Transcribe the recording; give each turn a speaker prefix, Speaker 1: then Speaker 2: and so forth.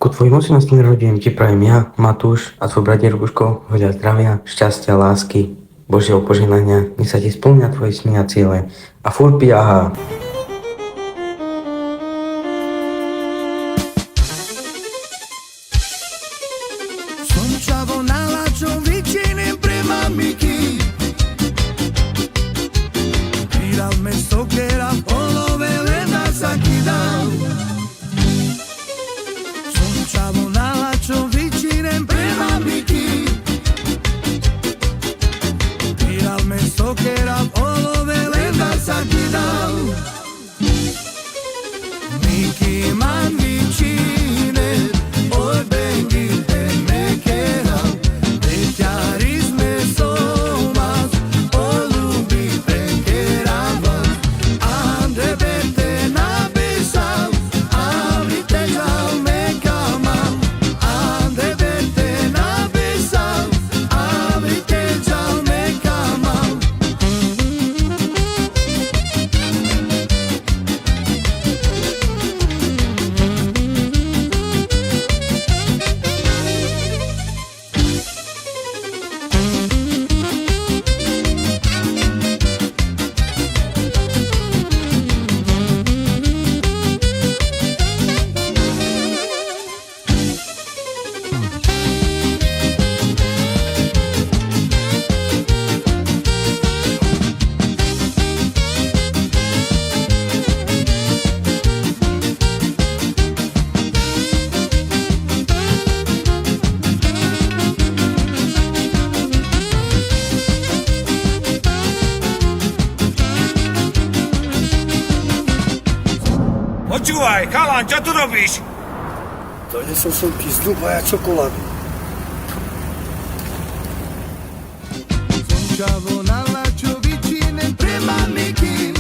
Speaker 1: Ku tvojim 18 narodením ti prajem ja, Matúš a tvoj brat Jerguško veľa zdravia, šťastia, lásky, Božieho požehnania, nech sa ti splnia tvoje sny a ciele. A furt aha.
Speaker 2: Sunčavo nalačom vyčinem prema Miki. Piral me stokera, polove lena zakidal. Sunčavo nalačom vyčinem prema Miki. Piral me stokera, polove lena zakidal. Miki man vyčine, oj bengi.
Speaker 3: Počúvaj, chalan, čo tu robíš?
Speaker 4: Donesol som pizdu, a čokoládu.
Speaker 2: Sunčavo nalačom vyčinem prema Miki.